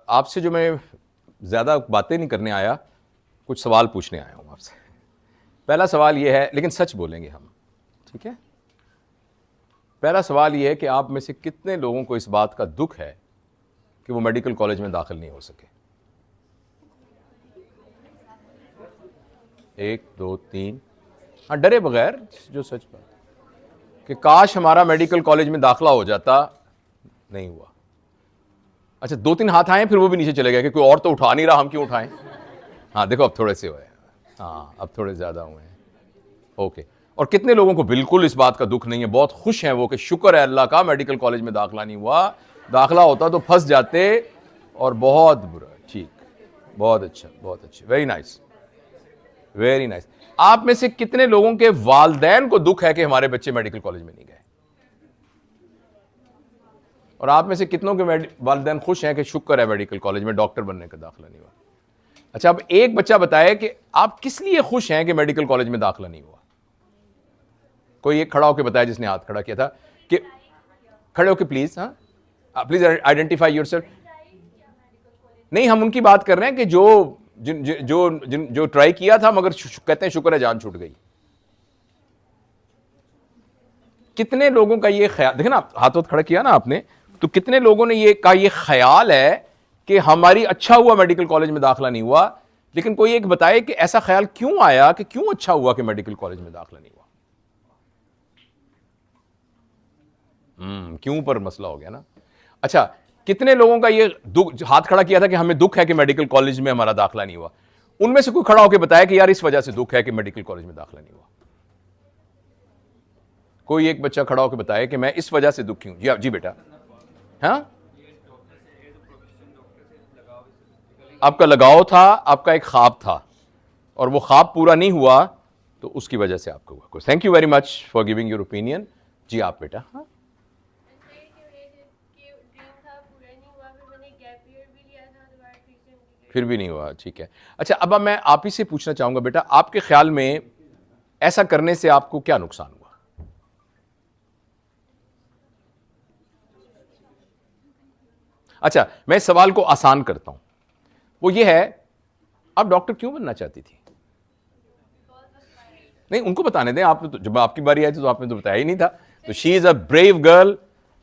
आपसे जो मैं ज़्यादा बातें नहीं करने आया, कुछ सवाल पूछने आया हूँ आपसे। पहला सवाल ये है, लेकिन सच बोलेंगे हम, ठीक है? पहला सवाल ये है कि आप में से कितने लोगों को इस बात का दुख है कि वो मेडिकल कॉलेज में दाखिल नहीं हो सके? 1 2 3। हाँ, डरे बगैर, जो सच बात कि काश हमारा मेडिकल कॉलेज में दाखिला हो जाता, नहीं हुआ। अच्छा, 2-3 हाथ आए, फिर वो भी नीचे चले गए कि कोई और तो उठा नहीं रहा, हम क्यों उठाएं? हाँ, देखो अब थोड़े से हुए। हाँ, अब थोड़े ज्यादा हुए हैं। ओके। और कितने लोगों को बिल्कुल इस बात का दुख नहीं है, बहुत खुश हैं वो कि शुक्र है अल्लाह का मेडिकल कॉलेज में दाखिला नहीं हुआ, दाखिला होता तो फंस जाते और बहुत बुरा। ठीक, बहुत अच्छा, बहुत अच्छा, वेरी नाइस, वेरी नाइस। आप में से कितने लोगों के वालदैन को दुख है कि हमारे बच्चे मेडिकल कॉलेज में नहीं गए? और आप में से कितनों के वालदैन खुश हैं कि शुक्र है मेडिकल कॉलेज में डॉक्टर बनने का दाखिला नहीं हुआ? अच्छा, अब एक बच्चा बताए कि आप किस लिए खुश हैं कि मेडिकल कॉलेज में दाखिला नहीं हुआ? कोई एक खड़ा होकर बताया जिसने हाथ खड़ा किया था कि खड़े होकर प्लीज, हाँ प्लीज आइडेंटिफाई योरसेल्फ। नहीं, हम उनकी बात कर रहे हैं कि जो ट्राई किया था मगर कहते हैं शुक्र है जान छूट गई। कितने लोगों का ये ख्याल, देखे ना, हाथ खड़ा किया ना आपने, तो कितने लोगों ने ये ख्याल है कि हमारी अच्छा हुआ मेडिकल कॉलेज में दाखिला नहीं हुआ? लेकिन कोई एक बताए कि ऐसा ख्याल क्यों आया कि क्यों अच्छा हुआ कि मेडिकल कॉलेज में दाखिला नहीं हुआ? क्यों पर मसला हो गया ना। अच्छा, कितने लोगों का ये दुख, हाथ खड़ा किया था कि हमें दुख है कि मेडिकल कॉलेज में हमारा दाखिला नहीं हुआ? उनमें से कोई खड़ा होकर बताया कि यार इस वजह से दुख है कि मेडिकल कॉलेज में दाखिला नहीं हुआ? कोई एक बच्चा खड़ा होकर बताया कि मैं इस वजह से दुखी हूं। जी बेटा। हाँ, आपका लगाव था, आपका एक ख्वाब था और वो ख्वाब पूरा नहीं हुआ तो उसकी वजह से आपको हुआ। Thank you very much for giving your opinion. जी आप बेटा। हाँ, फिर भी नहीं हुआ, ठीक है। अच्छा, अब मैं आप ही से पूछना चाहूंगा बेटा, आपके ख्याल में ऐसा करने से आपको क्या नुकसान हुआ? अच्छा, मैं इस सवाल को आसान करता हूं, वो ये है, आप डॉक्टर क्यों बनना चाहती थी? नहीं, उनको बताने दें, आप तो जब आपकी बारी आई थी तो आपने तो बताया ही नहीं था। तो she is a brave girl.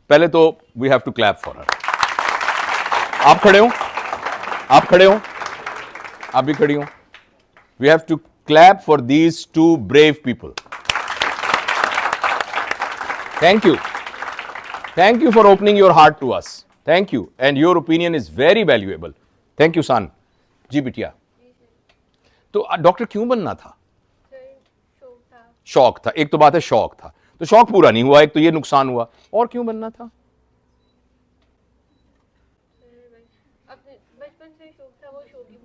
पहले तो we have to clap for her. आप खड़े हो, आप खड़े हो, आप भी खड़ी हो। We have to clap for these two brave people. Thank you, thank you for opening your heart to us. Thank you, and your opinion is very valuable. Thank you son. जी बिटिया, तो डॉक्टर क्यों बनना था? शौक था। एक तो बात है शौक था, तो शौक पूरा नहीं हुआ, एक तो ये नुकसान हुआ। और क्यों बनना था?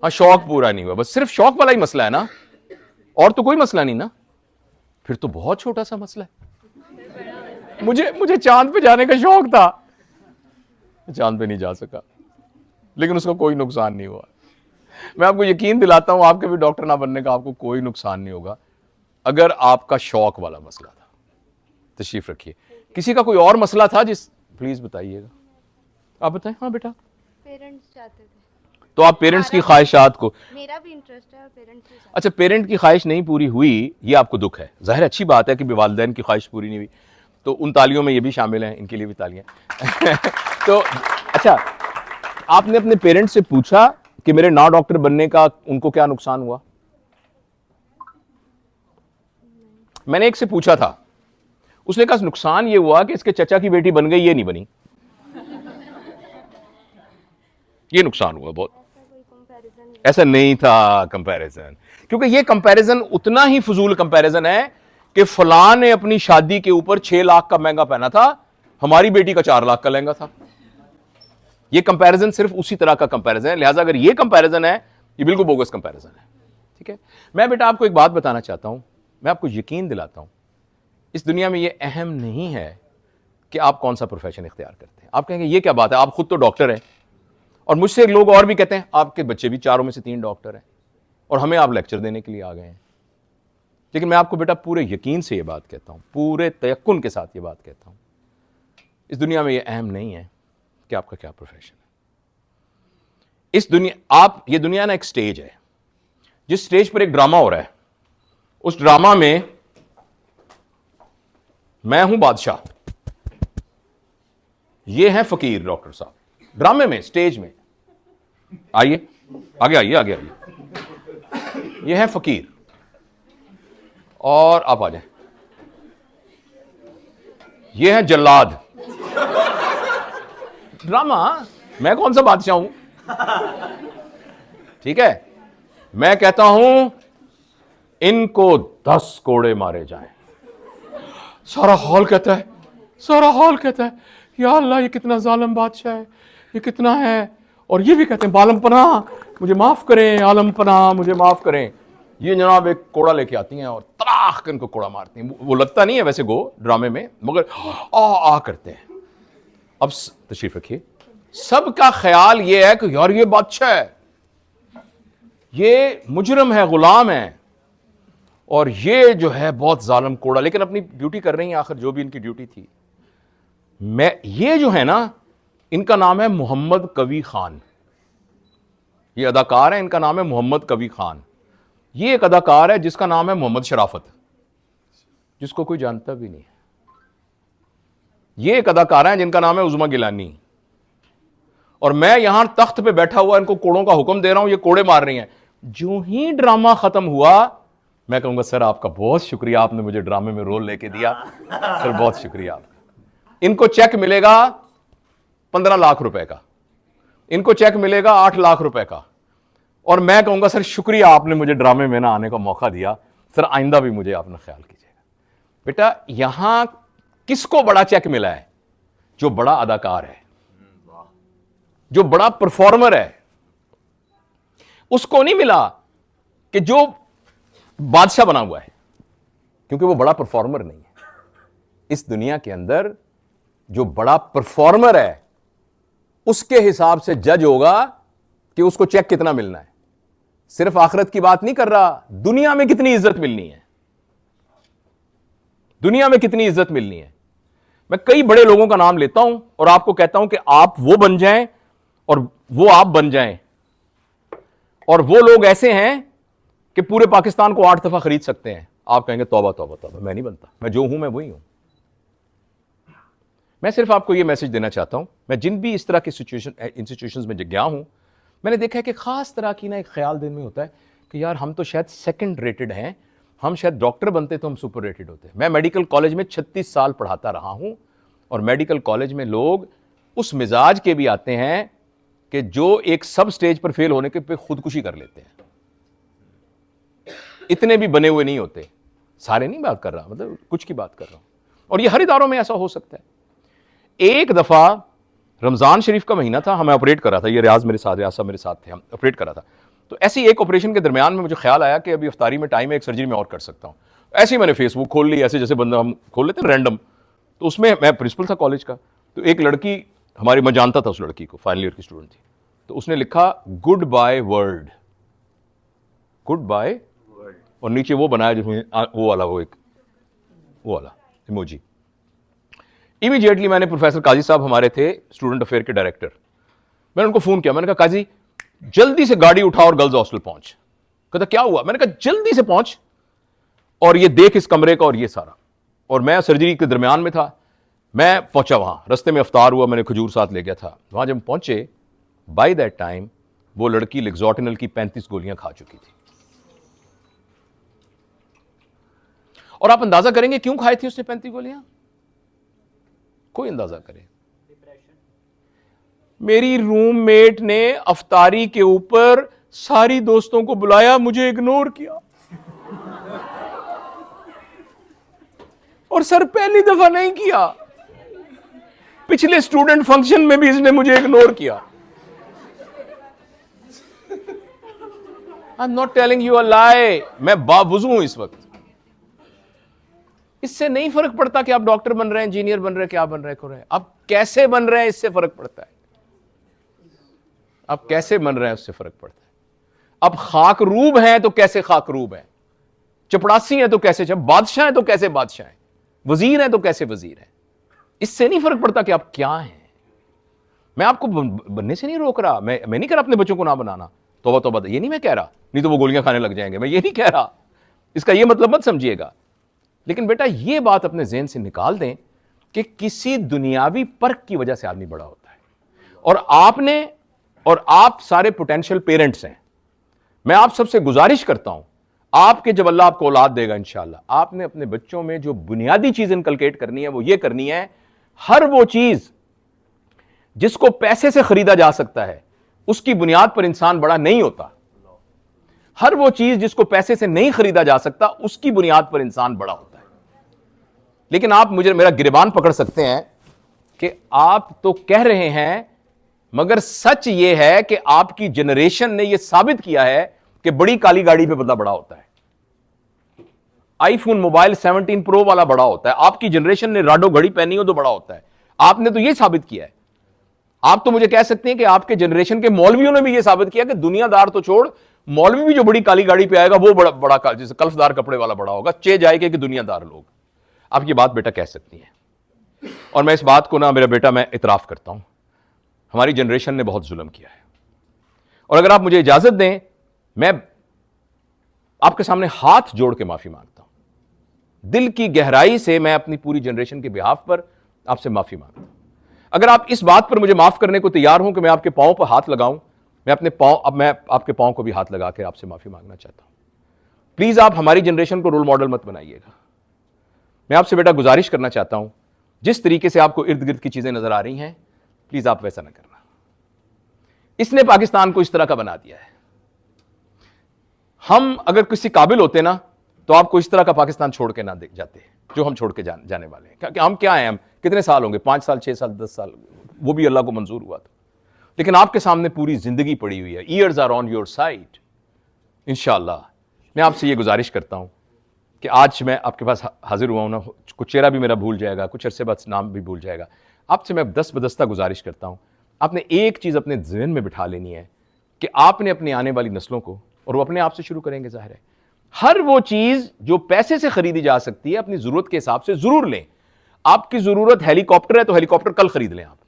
हाँ, शौक पूरा नहीं हुआ, बस सिर्फ शौक वाला ही मसला है ना, और तो कोई मसला नहीं ना। फिर तो बहुत छोटा सा मसला है। मुझे चांद पे जाने का शौक था, चांद पे नहीं जा सका, लेकिन उसका कोई नुकसान नहीं हुआ। मैं आपको यकीन दिलाता हूं, आपके भी डॉक्टर ना बनने का आपको कोई नुकसान नहीं होगा अगर आपका शौक वाला मसला था। तशरीफ रखिए। किसी का कोई और मसला था जिस, प्लीज बताइएगा। आप बताएं। हाँ बेटा। पेरेंट्स चाहते थे, तो आप पेरेंट्स की ख्वाहिशात को, मेरा भी इंटरेस्ट है और पेरेंट्स भी चाहते। अच्छा, पेरेंट की ख्वाहिश नहीं पूरी हुई, ये आपको दुख है। जाहिर अच्छी बात है कि वालिदैन की ख्वाहिश पूरी नहीं हुई, तो उन तालियों में ये भी शामिल हैं, इनके लिए भी तालियां। तो अच्छा, आपने अपने पेरेंट्स से पूछा कि मेरे ना डॉक्टर बनने का उनको क्या नुकसान हुआ? मैंने एक से पूछा था, उसने कहा नुकसान ये हुआ कि इसके चचा की बेटी बन गई, ये नहीं बनी, ये नुकसान हुआ बहुत। ऐसा नहीं था कंपैरिजन, क्योंकि ये कंपैरिजन उतना ही फजूल कंपैरिजन है कि फलां ने अपनी शादी के ऊपर 6 लाख का महंगा पहना था, हमारी बेटी का 4 लाख का लहंगा था। ये कंपैरिजन सिर्फ उसी तरह का कंपैरिजन है। लिहाजा अगर ये कंपैरिजन है, ये बिल्कुल बोगस कंपैरिजन है। ठीक है, मैं बेटा आपको एक बात बताना चाहता हूं, मैं आपको यकीन दिलाता हूं, इस दुनिया में ये अहम नहीं है कि आप कौन सा प्रोफेशन इख्तियार करते हैं। आप कहेंगे ये क्या बात है, आप खुद तो डॉक्टर हैं, और मुझसे लोग और भी कहते हैं आपके बच्चे भी 4 में से 3 डॉक्टर हैं, और हमें आप लेक्चर देने के लिए आ गए हैं। लेकिन मैं आपको बेटा पूरे यकीन से ये बात कहता हूं, पूरे तयक्कुन के साथ ये बात कहता हूं, इस दुनिया में ये अहम नहीं है कि आपका क्या प्रोफेशन है। इस दुनिया ये दुनिया ना एक स्टेज है, जिस स्टेज पर एक ड्रामा हो रहा है, उस ड्रामा में मैं हूं बादशाह, ये है फकीर डॉक्टर साहब, ड्रामे में, स्टेज में। आइए आगे आइए, आगे आइए। ये है फकीर और आप आ जाए। ये है जल्लाद। ड्रामा, मैं कौन सा बादशाह हूं? ठीक है, मैं कहता हूं इनको 10 कोड़े मारे जाएं। सारा हॉल कहता है, सारा हॉल कहता है या अल्लाह, ये कितना जालिम बादशाह है, ये कितना है। और ये भी कहते हैं बालम पनाह, मुझे माफ करें, आलम पनाह, मुझे माफ करें। ये जनाब एक कोड़ा लेके आती हैं और तराख इनको कोड़ा मारती हैं। वो लगता नहीं है वैसे गो ड्रामे में, मगर आ करते हैं। अब तशरीफ रखिए, सबका ख्याल ये है कि यार ये बादशाह है, ये मुजरम है, गुलाम है, और ये जो है बहुत जालिम कोड़ा, लेकिन अपनी ड्यूटी कर रही है, आखिर जो भी इनकी ड्यूटी थी। ये जो है ना, इनका नाम है मोहम्मद कवी खान। ये अदाकार है, इनका नाम है मोहम्मद कवी खान। ये एक अदाकार है जिसका नाम है मोहम्मद शराफत, जिसको कोई जानता भी नहीं है। ये एक अदाकार है जिनका नाम है उज़मा गिलानी। और मैं यहां तख्त पे बैठा हुआ इनको कोड़ों का हुक्म दे रहा हूं, ये कोड़े मार रही हैं। जो ही ड्रामा खत्म हुआ, मैं कहूंगा सर आपका बहुत शुक्रिया, आपने मुझे ड्रामे में रोल लेके दिया, सर बहुत शुक्रिया आपका। इनको चेक मिलेगा 15 लाख रुपए का, इनको चेक मिलेगा 8 लाख रुपए का, और मैं कहूंगा सर शुक्रिया, आपने मुझे ड्रामे में ना आने का मौका दिया, सर आइंदा भी मुझे अपना ख्याल कीजिएगा। बेटा यहां किसको बड़ा चेक मिला है? जो बड़ा अदाकार है, जो बड़ा परफॉर्मर है। उसको नहीं मिला कि जो बादशाह बना हुआ है, क्योंकि वो बड़ा परफॉर्मर नहीं है। इस दुनिया के अंदर जो बड़ा परफॉर्मर है, उसके हिसाब से जज होगा कि उसको चेक कितना मिलना है। सिर्फ आखिरत की बात नहीं कर रहा, दुनिया में कितनी इज्जत मिलनी है, दुनिया में कितनी इज्जत मिलनी है। मैं कई बड़े लोगों का नाम लेता हूं और आपको कहता हूं कि आप वो बन जाएं और वो आप बन जाएं, और वो लोग ऐसे हैं कि पूरे पाकिस्तान को 8 दफा खरीद सकते हैं। आप कहेंगे तौबा तौबा तौबा, मैं नहीं बनता, मैं जो हूं मैं वही हूं। मैं सिर्फ आपको यह मैसेज देना चाहता हूं, मैं जिन भी इस तरह की इंस्टीट्यूशंस में गया हूं, मैंने देखा है कि खास तरह की ना एक ख्याल दिल में होता है कि यार हम तो शायद सेकंड रेटेड हैं, हम शायद डॉक्टर बनते तो हम सुपर रेटेड होते। मैं मेडिकल कॉलेज में 36 साल पढ़ाता रहा हूं, और मेडिकल कॉलेज में लोग उस मिजाज के भी आते हैं कि जो एक सब स्टेज पर फेल होने के पे खुदकुशी कर लेते हैं। इतने भी बने हुए नहीं होते, सारे नहीं बात कर रहा, मतलब कुछ की बात कर रहा हूं, और ये हर इदारों में ऐसा हो सकता है। एक दफा रमजान शरीफ का महीना था, हमें ऑपरेट कर रहा था, ये रियाज मेरे साथ, रियाज साहब मेरे साथ थे, हम ऑपरेट कर रहा था। तो ऐसी एक ऑपरेशन के दरमियान में मुझे ख्याल आया कि अभी इफ्तारी में टाइम है, एक सर्जरी में और कर सकता हूं। ऐसे ही मैंने फेसबुक खोल ली, ऐसे जैसे बंदा हम खोल लेते हैं रैंडम। तो उसमें मैं प्रिंसिपल था कॉलेज का, तो एक लड़की हमारी, मैं जानता था उस लड़की को, फाइनल ईयर की स्टूडेंट थी। तो उसने लिखा good bye world, good bye, और नीचे वो बनाया जिसमें वो वाला इमोजी। इमीडिएटली मैंने, प्रोफेसर काजी साहब हमारे थे स्टूडेंट अफेयर के डायरेक्टर, मैंने उनको फोन किया। मैंने कहा काजी जल्दी से गाड़ी उठाओ और गर्ल्स हॉस्टल पहुंच। कहता क्या हुआ? मैंने कहा जल्दी से पहुंच और ये देख इस कमरे का और ये सारा। और मैं सर्जरी के दरमियान में था, मैं पहुंचा वहां, रास्ते में अफ्तार हुआ, मैंने खजूर साथ ले गया था। वहां जब पहुंचे, बाय दैट टाइम वो लड़की लेक्सोटिनल की 35 गोलियां खा चुकी थी। और आप अंदाजा करेंगे क्यों खाई थी उसने 35 गोलियां? कोई अंदाजा करे? मेरी रूममेट ने अफ्तारी के ऊपर सारी दोस्तों को बुलाया, मुझे इग्नोर किया। और सर पहली दफा नहीं किया, पिछले स्टूडेंट फंक्शन में भी इसने मुझे इग्नोर किया। I am not telling you a lie, मैं बावजू हूं इस वक्त। इससे नहीं फर्क पड़ता कि आप डॉक्टर बन रहे हैं, इंजीनियर बन रहे हैं, क्या बन रहे हैं, आप कैसे बन रहे हैं इससे फर्क पड़ता है। आप कैसे बन रहे हैं उससे फर्क पड़ता है। आप खाकरूब हैं तो कैसे खाकरूब हैं, चपड़ासी हैं तो कैसे बादशाह हैं तो कैसे बादशाह हैं, वजीर हैं तो कैसे वजीर हैं। इससे नहीं फर्क पड़ता कि आप क्या हैं। मैं आपको बनने से नहीं रोक रहा, मैं नहीं कह रहा अपने बच्चों को ना बनाना, तौबा तौबा, ये नहीं मैं कह रहा, नहीं तो वो गोलियां खाने लग जाएंगे, मैं ये नहीं कह रहा, इसका ये मतलब मत समझिएगा। लेकिन बेटा ये बात अपने ज़हन से निकाल दें कि किसी दुनियावी पर्क की वजह से आदमी बड़ा होता है। और आप सारे पोटेंशियल पेरेंट्स हैं, मैं आप सबसे गुजारिश करता हूं, आपके जब अल्लाह आपको औलाद देगा इंशाअल्लाह, आपने अपने बच्चों में जो बुनियादी चीज इनकलकेट करनी है वो ये करनी है, हर वो चीज जिसको पैसे से खरीदा जा सकता है उसकी बुनियाद पर इंसान बड़ा नहीं होता। हर वो चीज जिसको पैसे से नहीं खरीदा जा सकता उसकी बुनियाद पर इंसान बड़ा होता है। लेकिन आप मेरा गिरबान पकड़ सकते हैं कि आप तो कह रहे हैं, मगर सच यह है कि आपकी जनरेशन ने यह साबित किया है कि बड़ी काली गाड़ी पे बंदा बड़ा होता है, आईफोन मोबाइल 17 प्रो वाला बड़ा होता है। आपकी जनरेशन ने राडो घड़ी पहनी हो तो बड़ा होता है, आपने तो यह साबित किया है। आप तो मुझे कह सकते हैं कि आपके जनरेशन के मौलवियों ने भी यह साबित किया कि दुनियादार तो छोड़, मौलवी भी जो बड़ी काली गाड़ी पे आएगा वो बड़ा बड़ा जैसे कल्फदार कपड़े वाला बड़ा होगा, चे जाएगा कि दुनियादार लोग। आप ये बात बेटा कह सकती हैं, और मैं इस बात को ना मेरा बेटा मैं इतराफ करता हूं, हमारी जनरेशन ने बहुत जुल्म किया है। और अगर आप मुझे इजाजत दें, मैं आपके सामने हाथ जोड़ के माफी मांगता हूं, दिल की गहराई से मैं अपनी पूरी जनरेशन के बिहाफ पर आपसे माफी मांगता हूं। अगर आप इस बात पर मुझे माफ करने को तैयार हूं कि मैं आपके पांव पर हाथ लगाऊं, मैं आपके पांव को भी हाथ लगा के आपसे माफी मांगना चाहता हूं। प्लीज आप हमारी जनरेशन को रोल मॉडल मत बनाइएगा। मैं आपसे बेटा गुजारिश करना चाहता हूं, जिस तरीके से आपको इर्द गिर्द की चीजें नजर आ रही हैं, प्लीज आप वैसा ना करना। इसने पाकिस्तान को इस तरह का बना दिया है। हम अगर किसी काबिल होते ना तो आपको इस तरह का पाकिस्तान छोड़ के ना दे जाते जो हम छोड़ के जाने वाले हैं। क्योंकि हम क्या हैं, हम कितने साल होंगे, 5 साल 6 साल 10 साल, वो भी अल्लाह को मंजूर हुआ था। लेकिन आपके सामने पूरी जिंदगी पड़ी हुई है। Years are on your side. इंशाअल्लाह मैं आपसे ये गुजारिश करता हूं कि आज मैं आपके पास हाजिर हुआ हूं ना, कुछ चेहरा भी मेरा भूल जाएगा, कुछ अरसे बाद नाम भी भूल जाएगा। आपसे मैं दस्त बदस्ता गुजारिश करता हूं, आपने एक चीज अपने ज़हन में बिठा लेनी है कि आपने अपनी आने वाली नस्लों को, और वो अपने आप से शुरू करेंगे जाहिर है, हर वो चीज जो पैसे से खरीदी जा सकती है अपनी जरूरत के हिसाब से जरूर लें। आपकी जरूरत हेलीकॉप्टर है तो हेलीकॉप्टर कल खरीद लें। आप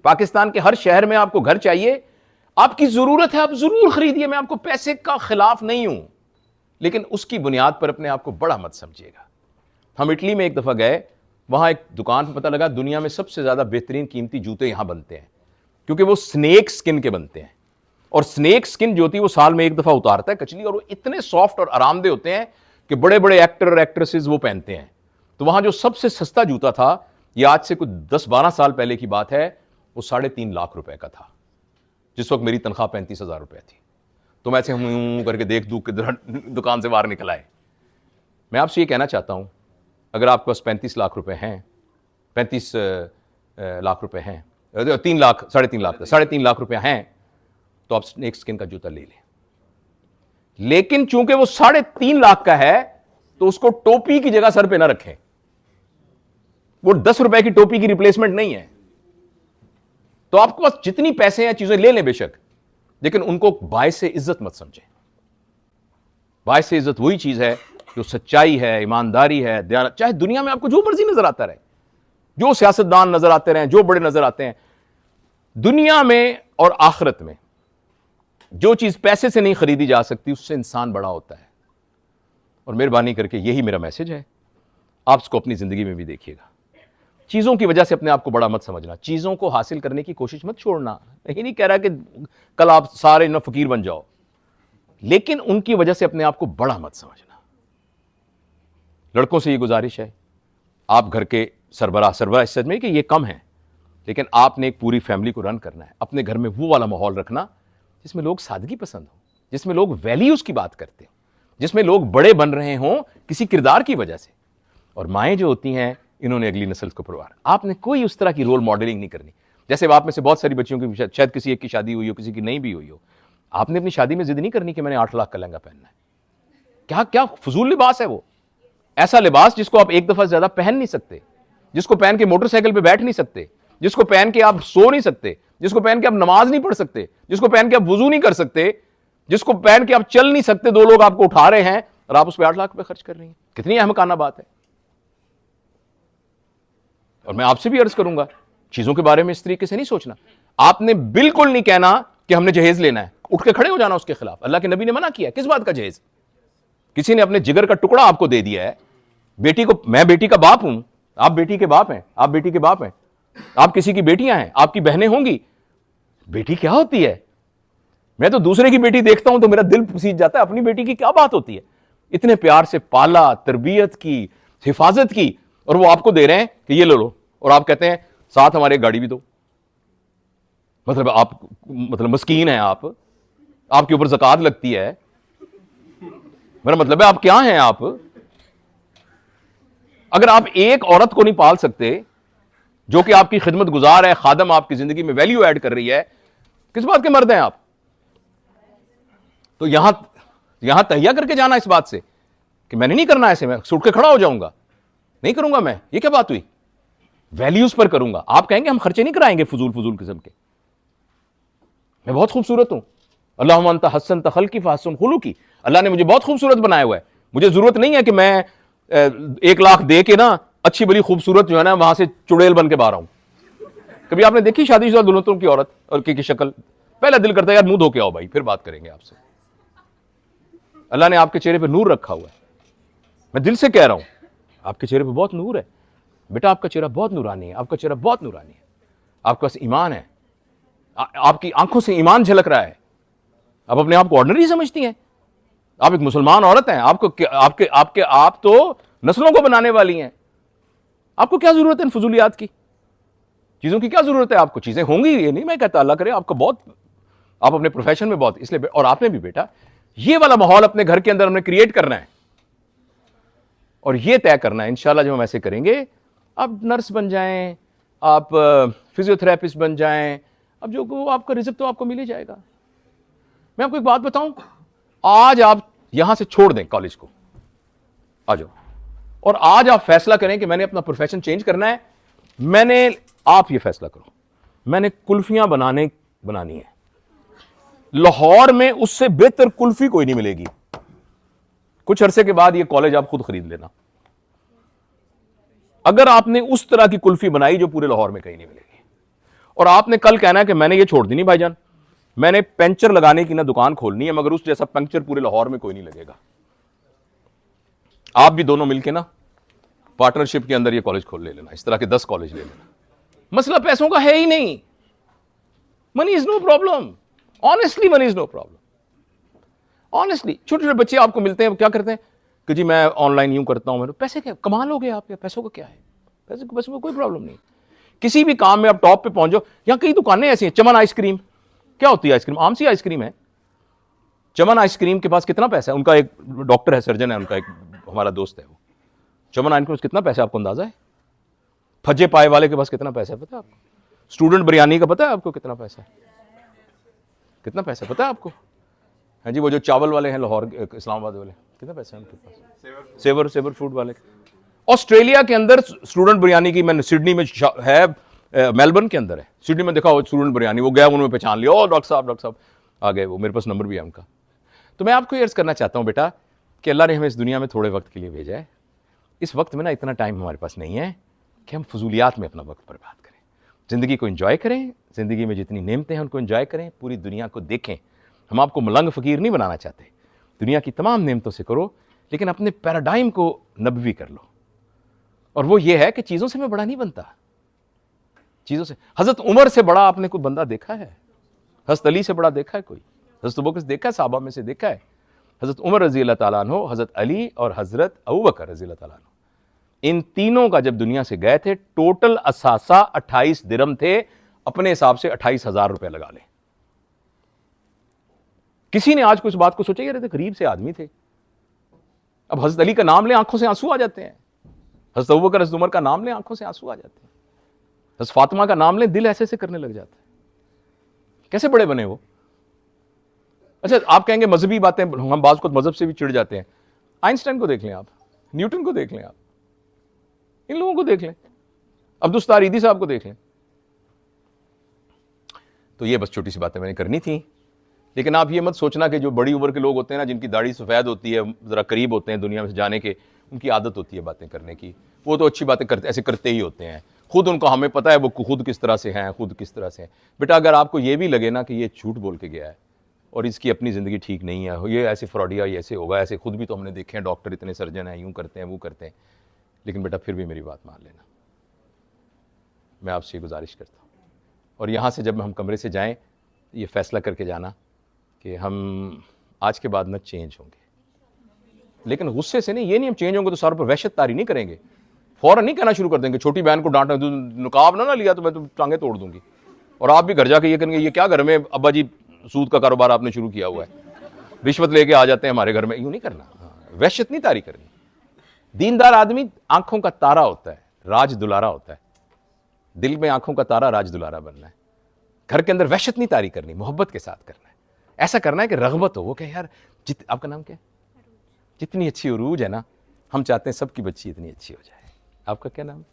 पाकिस्तान के हर शहर में आपको घर चाहिए, आपकी जरूरत है, आप जरूर खरीदिए। मैं आपको पैसे का खिलाफ नहीं हूं, लेकिन उसकी बुनियाद पर अपने आप को बड़ा मत समझिएगा। हम इटली में एक दफा गए, वहां एक दुकान पर पता लगा दुनिया में सबसे ज्यादा बेहतरीन कीमती जूते यहां बनते हैं, क्योंकि वो स्नेक स्किन के बनते हैं। और स्नेक स्किन जो होती है वो साल में एक दफा उतारता है कचली, और वो इतने सॉफ्ट और आरामदेह होते हैं कि बड़े बड़े एक्टर और एक्ट्रेसेस वो पहनते हैं। तो वहां जो सबसे सस्ता जूता था, ये आज से कुछ 10-12 साल पहले की बात है, वो 3.5 लाख रुपए का था। जिस वक्त मेरी तनख्वाह 35,000 रुपए थी। तो मैं ऐसे करके देख दूं कि दुकान से बाहर निकल आए। मैं आपसे ये कहना चाहता हूं, अगर आपके पास 35 लाख रुपए हैं, 35 लाख रुपए हैं, 3 लाख 3.5 लाख रुपए हैं, तो आप स्नेक स्किन का जूता ले लें। लेकिन चूंकि वो 3.5 लाख का है, तो उसको टोपी की जगह सर पे ना रखें। वो 10 रुपए की टोपी की रिप्लेसमेंट नहीं है। तो आपके पास जितनी पैसे हैं चीजें ले लें बेशक, लेकिन उनको बायसे इज्जत मत समझें। बायसे इज्जत वही चीज है जो सच्चाई है, ईमानदारी है, दयानत। चाहे दुनिया में आपको जो मर्जी नजर आता रहे, जो सियासतदान नजर आते रहे, जो बड़े नजर आते हैं, दुनिया में और आखिरत में जो चीज पैसे से नहीं खरीदी जा सकती उससे इंसान बड़ा होता है। और मेहरबानी करके यही मेरा मैसेज है, आप इसको अपनी जिंदगी में भी देखिएगा। चीजों की वजह से अपने आप को बड़ा मत समझना, चीजों को हासिल करने की कोशिश मत छोड़ना। यही नहीं कह रहा कि कल आप सारे न फकीर बन जाओ, लेकिन उनकी वजह से अपने आप को बड़ा मत समझना। लड़कों से ये गुजारिश है, आप घर के सरबराह इस सच में कि ये कम है, लेकिन आपने एक पूरी फैमिली को रन करना है। अपने घर में वो वाला माहौल रखना जिसमें लोग सादगी पसंद हो, जिसमें लोग वैल्यूज की बात करते हो, जिसमें लोग बड़े बन रहे हों किसी किरदार की वजह से। और माएँ जो होती हैं, इन्होंने अगली नस्ल को परवार, आपने कोई उस तरह की रोल मॉडलिंग नहीं करनी। जैसे आप में से बहुत सारी बच्चियों की शायद किसी एक की शादी हुई हो, किसी की नहीं भी हुई हो, आपने अपनी शादी में जिद नहीं करनी कि मैंने 8 लाख का लहंगा पहनना है। क्या क्या फजूल लिबास है वो, ऐसा लिबास जिसको आप एक दफा ज्यादा पहन नहीं सकते, जिसको पहन के मोटरसाइकिल पे बैठ नहीं सकते, जिसको पहन के आप सो नहीं सकते, जिसको पहन के आप नमाज नहीं पढ़ सकते, जिसको पहन के आप वुजू नहीं कर सकते, जिसको पहन के आप चल नहीं सकते। 2 लोग आपको उठा रहे हैं और आप उस पर 8 लाख रुपए खर्च कर रही हैं। कितनी अहमकाना बात है। और मैं आपसे भी अर्ज करूंगा, चीजों के बारे में इस तरीके से नहीं सोचना। आपने बिल्कुल नहीं कहना कि हमने जहेज लेना है, उठ के खड़े हो जाना उसके खिलाफ। अल्लाह के नबी ने मना किया, किस बात का जहेज? किसी ने अपने जिगर का टुकड़ा आपको दे दिया है, बेटी को, मैं बेटी का बाप हूं, आप बेटी के बाप हैं, आप बेटी के बाप हैं, आप किसी की बेटियां हैं, आपकी बहनें होंगी। बेटी क्या होती है? मैं तो दूसरे की बेटी देखता हूं तो मेरा दिल सीज जाता है, अपनी बेटी की क्या बात होती है? इतने प्यार से पाला, तरबियत की, हिफाजत की, और वो आपको दे रहे हैं कि ये ले लो, और आप कहते हैं साथ हमारे एक गाड़ी भी दो। मतलब आप, मतलब मस्कीन हैं आप, आपके ऊपर ज़कात लगती है। मेरा मतलब है आप क्या हैं आप? अगर आप एक औरत को नहीं पाल सकते जो कि आपकी खिदमत गुजार है, खादम, आपकी जिंदगी में वैल्यू ऐड कर रही है, किस बात के मर्द हैं आप? तो यहां तहिया करके जाना इस बात से कि मैंने नहीं करना, ऐसे मैं सुट के खड़ा हो जाऊंगा, नहीं करूंगा मैं, ये क्या बात हुई? वैल्यूज पर करूंगा। आप कहेंगे हम खर्चे नहीं कराएंगे फजूल फजूल किस्म के, मैं बहुत खूबसूरत हूं, अल्लाहुम्मा अंता हसन तखल्की फहसन खुलुकी, अल्लाह ने मुझे बहुत खूबसूरत बनाया हुआ है, मुझे जरूरत नहीं है कि मैं 1 लाख दे के ना अच्छी बड़ी खूबसूरत जो है ना वहां से चुड़ैल बन के बाहर आऊं। कभी आपने देखी शादीशुदा दुल्हनों की औरत और की शक्ल? पहला दिल करता है यार मुंह धो के आओ भाई, फिर बात करेंगे आपसे। अल्लाह ने आपके चेहरे पे नूर रखा हुआ है, मैं दिल से कह रहा हूं, आपके चेहरे पे बहुत नूर है बेटा, आपका चेहरा बहुत नूरानी है, आपका चेहरा बहुत नूरानी है, आपके पास ईमान है, आपकी आंखों से ईमान झलक रहा है। आप अपने आप को ऑर्डिनरी समझती हैं? आप एक मुसलमान औरत हैं, आप तो नस्लों को बनाने वाली हैं। आपको क्या जरूरत है इन फजूलियात की चीजों की? क्या जरूरत है आपको? चीजें होंगी, ये नहीं मैं कहता, अल्लाह करे आपको बहुत, आप अपने प्रोफेशन में बहुत, इसलिए, और आपने भी बेटा ये वाला माहौल अपने घर के अंदर हमने क्रिएट करना है और ये तय करना है इंशाल्लाह जब हम ऐसे करेंगे, आप नर्स बन जाएं, आप फिजियोथेरेपिस्ट बन जाएं, अब जो आपका रिज़्क तो आपको मिल ही जाएगा। मैं आपको एक बात बताऊं, आज आप यहां से छोड़ दें कॉलेज को, आ जाओ, और आज आप फैसला करें कि मैंने अपना प्रोफेशन चेंज करना है। आप ये फैसला करो, मैंने कुल्फियां बनानी है, लाहौर में उससे बेहतर कुल्फी कोई नहीं मिलेगी। कुछ अरसे के बाद ये कॉलेज आप खुद खरीद लेना, अगर आपने उस तरह की कुल्फी बनाई जो पूरे लाहौर में कहीं नहीं मिलेगी। और आपने कल कहना है कि मैंने ये छोड़ दी नहीं भाईजान, मैंने पंचर लगाने की ना दुकान खोलनी है, मगर उस जैसा पंचर पूरे लाहौर में कोई नहीं लगेगा। आप भी दोनों मिलके ना पार्टनरशिप के अंदर ये कॉलेज खोल ले लेना, इस तरह के 10 कॉलेज ले लेना। मसला पैसों का है ही नहीं, money is no problem, honestly money is no problem. Honestly छोटे छोटे बच्चे आपको मिलते हैं, क्या करते हैं कि जी मैं ऑनलाइन यूं करता हूं, पैसे क्या कमा लोगे आप, पैसों का क्या है, पैसों का कोई प्रॉब्लम नहीं। किसी भी काम में आप टॉप पे पहुंच जाओ। यहां कई दुकानें ऐसी हैं, चमन आइसक्रीम, क्या होती है आइसक्रीम? आम सी आइसक्रीम है। चमन आइसक्रीम के पास कितना पैसा है, उनका एक डॉक्टर है, सर्जन है उनका, एक हमारा दोस्त है वो। चमन आइसक्रीम कितना पैसा है आपको अंदाजा है? फज्जे पाए वाले के पास कितना पैसा है पता है आपको? स्टूडेंट बिरयानी का पता है आपको कितना पैसा है? कितना पैसा पता है आपको? हाँ जी, वो जो चावल वाले हैं लाहौर इस्लामाबाद वाले, कितना पैसा है उनके पास? सेवर फूड वाले। ऑस्ट्रेलिया के अंदर स्टूडेंट बिरयानी की, मैंने सिडनी में है, मेलबर्न के अंदर है, सिडनी में देखा हो स्टूडेंट बिरयानी, वो गया उन्होंने पहचान लिया, ओ डॉक्टर साहब आ गए वो, मेरे पास नंबर भी है उनका। तो मैं आपको ये अर्ज करना चाहता हूँ बेटा कि अल्लाह ने हमें इस दुनिया में थोड़े वक्त के लिए भेजा है। इस वक्त में ना इतना टाइम हमारे पास नहीं है कि हम फजूलियात में अपना वक्त बर्बाद करें। ज़िंदगी को एंजॉय करें, ज़िंदगी में जितनी नेमतें हैं उनको एंजॉय करें, पूरी दुनिया को देखें। हम आपको मलंग फ़कीर नहीं बनाना चाहते, दुनिया की तमाम नेमतों से करो, लेकिन अपने पैराडाइम को नबवी कर लो। और वो ये है कि चीज़ों से मैं बड़ा नहीं बनता, चीज़ों से। हज़रत उमर से बड़ा आपने कोई बंदा देखा है? हज़रत अली से बड़ा देखा है कोई? हज़रत अबू बकर देखा है? साहबा में से देखा है? हज़रत उमर रज़ी अल्लाह ताला अन्हु, हज़रत अली और हज़रत अबू बकर रज़ी अल्लाह ताला अन्हु, इन तीनों का जब दुनिया से गए थे, टोटल असासा 28 दिरहम थे, अपने हिसाब से 28,000 रुपए लगा ले। किसी ने आज कुछ बात को सोचा? यार गरीब से आदमी थे। अब हज़रत अली का नाम ले आंखों से आंसू आ जाते हैं, हज़रत अबू बकर, हज़रत उमर का नाम ले आंखों से आंसू आ जाते हैं, हज़रत फातिमा का नाम ले दिल ऐसे ऐसे करने लग जाता है। कैसे बड़े बने वो? अच्छा, आप कहेंगे मजहबी बातें, हम बात को मजहब से भी चिढ़ जाते हैं। आइंस्टाइन को देख लें आप, न्यूटन को देख लें आप, इन लोगों को देख लें, अब्दुस्तार ईदी साहब को देख लें। तो ये बस छोटी सी बातें मैंने करनी थी, लेकिन आप ये मत सोचना कि जो बड़ी उम्र के लोग होते हैं ना, जिनकी दाढ़ी सफ़ेद होती है, ज़रा करीब होते हैं दुनिया में से जाने के, उनकी आदत होती है बातें करने की, वो तो अच्छी बातें करते, ऐसे करते ही होते हैं। खुद उनको, हमें पता है वो खुद किस तरह से हैं, खुद किस तरह से हैं। बेटा अगर आपको ये भी लगे ना कि ये झूठ बोल के गया है और इसकी अपनी ज़िंदगी ठीक नहीं है, ये ऐसे फ्रॉडिया, ये ऐसे होगा, ऐसे खुद भी तो हमने देखे हैं, डॉक्टर इतने सर्जन हैं, यूँ करते हैं वो करते हैं, लेकिन बेटा फिर भी मेरी बात मान लेना, मैं आपसे ये गुजारिश करता हूँ। और यहाँ से जब हम कमरे से जाएँ ये फ़ैसला करके जाना कि हम आज के बाद न चेंज होंगे, लेकिन गुस्से से नहीं, ये नहीं हम चेंज होंगे तो सारों पर वहशत तारी नहीं करेंगे, फ़ौरन नहीं कहना शुरू कर देंगे, छोटी बहन को डांटा, तो नकाब ना लिया तो मैं तो टांगे तोड़ दूंगी, और आप भी घर जाके ये करेंगे ये क्या घर में अब्बा जी सूद का कारोबार आपने शुरू किया हुआ है, रिश्वत लेके आ जाते हैं हमारे घर में, यूँ नहीं करना, वहशत नहीं तारी करनी। दीनदार आदमी आंखों का तारा होता है, राज दुलारा होता है, दिल में आंखों का तारा राज दुलारा बनना है, घर के अंदर वहशत नहीं तारी करनी, मोहब्बत के साथ करना है, ऐसा करना है कि रग़बत हो, वो कहे यार आपका नाम क्या है? जितनी अच्छी उरूज है ना, हम चाहते हैं सबकी बच्ची इतनी अच्छी हो जाए। आपका क्या नाम है?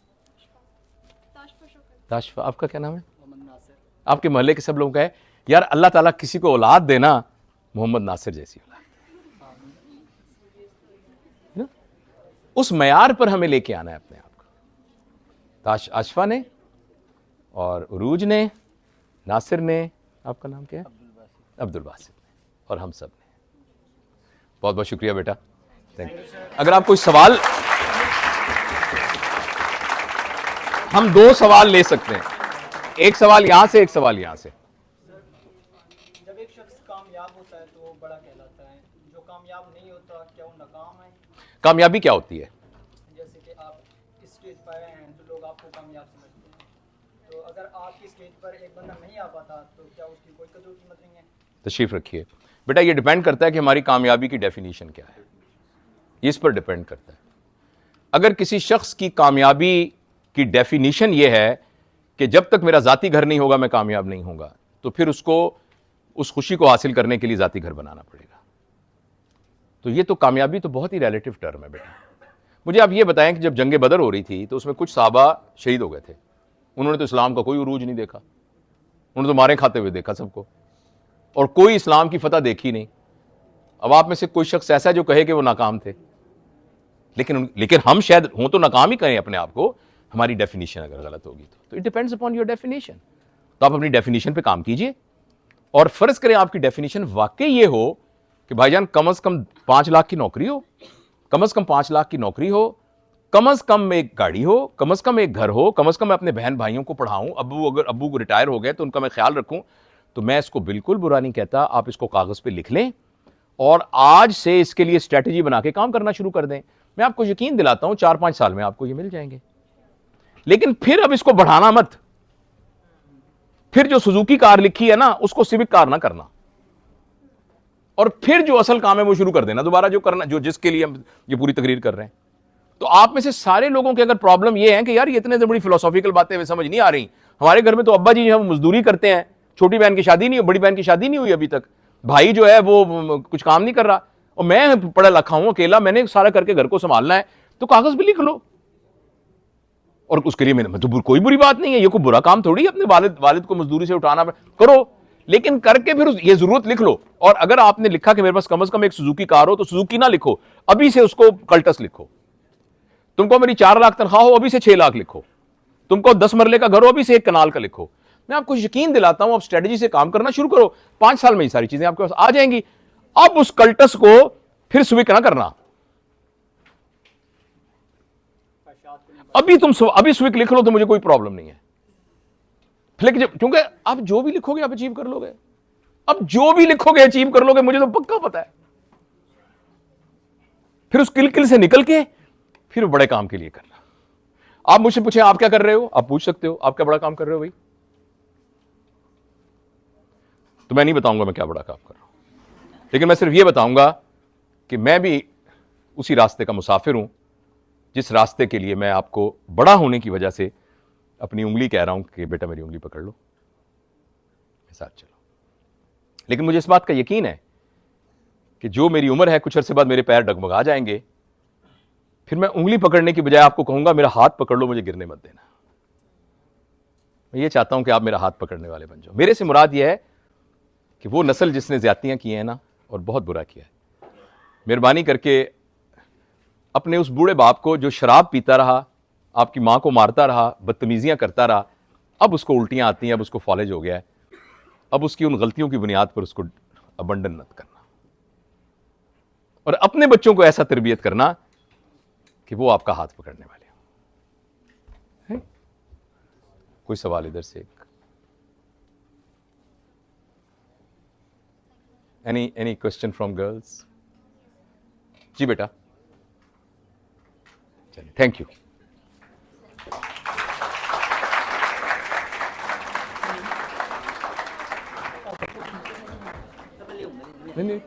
ताशफा। आपका क्या नाम है? आपके मोहल्ले के सब लोग कहे यार अल्लाह ताला किसी को औलाद देना मोहम्मद नासिर जैसी औलाद, उस मयार पर हमें लेके आना है अपने आप को। आशफा ने और उरूज ने, नासिर ने, आपका नाम क्या है? अब्दुल बासित ने, और हम सब ने। बहुत बहुत शुक्रिया बेटा, थैंक यू। अगर आप कोई सवाल, हम 2 सवाल ले सकते हैं, एक सवाल यहां से, एक सवाल यहां से। जब एक शख्स कामयाब होता है तो वो बड़ा कहलाता है, जो कामयाब नहीं होता क्या वो नाकाम है? कामयाबी क्या होती है? जैसे कि आप इस स्टेज पर आए हैं तो लोग आपको कामयाब समझते हैं, तो अगर आपकी स्टेज पर एक बंदा नहीं आ पाता तो क्या उसकी कोई कदर कीमत नहीं है? तशरीफ रखिए बेटा, ये डिपेंड करता है कि हमारी कामयाबी की डेफिनेशन क्या है, इस पर डिपेंड करता है। अगर किसी शख्स की कामयाबी की डेफिनेशन ये है कि जब तक मेरा ज़ाती घर नहीं होगा मैं कामयाब नहीं होऊंगा, तो फिर उसको उस खुशी को हासिल करने के लिए ज़ाती घर बनाना पड़ेगा। तो ये तो कामयाबी तो बहुत ही रिलेटिव टर्म है बेटा। मुझे आप ये बताएं कि जब जंग बदर हो रही थी तो उसमें कुछ सहाबा शहीद हो गए थे, उन्होंने तो इस्लाम का कोई उरूज नहीं देखा, उन्होंने तो मारे खाते हुए देखा सबको, और कोई इस्लाम की फतह देखी नहीं। अब आप में से कोई शख्स ऐसा जो कहे कि वो नाकाम थे, लेकिन हम शायद हों तो नाकाम ही करें अपने आप को, हमारी डेफिनेशन अगर गलत होगी तो it depends upon your definition. तो आप अपनी डेफिनेशन पे काम कीजिए, और फर्ज करें आपकी डेफिनेशन वाकई ये हो कि भाईजान कम से कम 5 लाख की नौकरी हो, कम से कम 5 लाख की नौकरी हो, कम से कम एक गाड़ी हो, कम से कम एक घर हो, कम से कम मैं अपने बहन भाइयों को पढ़ाऊं, अगर अब्बू को रिटायर हो गए तो उनका मैं ख्याल रखूं, तो मैं इसको बिल्कुल बुरा नहीं कहता। आप इसको कागज पे लिख लें और आज से इसके लिए स्ट्रैटेजी बना के काम करना शुरू कर दें। मैं आपको यकीन दिलाता हूं 4-5 साल में आपको ये मिल जाएंगे। लेकिन फिर अब इसको बढ़ाना मत, फिर जो सुजुकी कार लिखी है ना उसको सिविक कार ना करना, और फिर जो असल काम है वो शुरू कर देना दोबारा, जो करना, जो जिसके लिए हम ये पूरी तकरीर कर रहे हैं। तो आप में से सारे लोगों की अगर प्रॉब्लम ये है कि यार ये इतने बड़ी फिलोसॉफिकल बातें हमें समझ नहीं आ रही, हमारे घर में तो अब्बा जी हम मजदूरी करते हैं, छोटी बहन की शादी नहीं, बड़ी बहन की शादी नहीं हुई अभी तक, भाई जो है वो कुछ काम नहीं कर रहा, और मैं पढ़ा लिखा हूं अकेला, मैंने सारा करके घर को संभालना है, तो कागज भी लिख लो। और उसके लिए मैंने तो कोई बुरी बात नहीं है, ये कोई बुरा काम थोड़ी है अपने वालिद को मजदूरी से उठाना, करो, लेकिन करके फिर ये जरूरत लिख लो। और अगर आपने लिखा कि मेरे पास कम से कम एक सुजुकी कार हो, तो सुजुकी ना लिखो, अभी से उसको कल्टस लिखो। तुमको मेरी 4 लाख तनख्वाह हो, अभी से 6 लाख लिखो। तुमको 10 मरले का घर हो, अभी से 1 कनाल का लिखो। मैं आपको यकीन दिलाता हूं, आप स्ट्रेटजी से काम करना शुरू करो, 5 साल में ये सारी चीजें आपके पास आ जाएंगी। अब उस कल्टस को फिर स्विक ना करना, अभी स्विक लिख लो तो मुझे कोई प्रॉब्लम नहीं है, क्योंकि आप जो भी लिखोगे आप अचीव कर लोगे, अब जो भी लिखोगे अचीव कर लोगे, मुझे तो पक्का पता है। फिर उस किल से निकल के फिर बड़े काम के लिए करना। आप मुझसे पूछे आप क्या कर रहे हो, आप पूछ सकते हो आप क्या बड़ा काम कर रहे हो भाई, तो मैं नहीं बताऊंगा मैं क्या बड़ा काम कर रहा हूं, लेकिन मैं सिर्फ ये बताऊंगा कि मैं भी उसी रास्ते का मुसाफिर हूं जिस रास्ते के लिए मैं आपको बड़ा होने की वजह से अपनी उंगली कह रहा हूं कि बेटा मेरी उंगली पकड़ लो, मेरे साथ चलो। लेकिन मुझे इस बात का यकीन है कि जो मेरी उम्र है कुछ अरसे बाद मेरे पैर डगमगा जाएंगे, फिर मैं उंगली पकड़ने की बजाय आपको कहूंगा मेरा हाथ पकड़ लो, मुझे गिरने मत देना। मैं ये चाहता हूं कि आप मेरा हाथ पकड़ने वाले बन जाओ। मेरे से मुराद यह है कि वो नस्ल जिसने ज्यादतियां की हैं ना और बहुत बुरा किया है, मेहरबानी करके अपने उस बूढ़े बाप को जो शराब पीता रहा आपकी मां को मारता रहा, बदतमीजियां करता रहा, अब उसको उल्टियां आती हैं, अब उसको फॉलेज हो गया है, अब उसकी उन गलतियों की बुनियाद पर उसको अबंडन मत करना और अपने बच्चों को ऐसा तरबियत करना कि वो आपका हाथ पकड़ने वाले हैं। कोई सवाल इधर से? Any question from girls? जी बेटा, चलिए, थैंक यू। नहीं,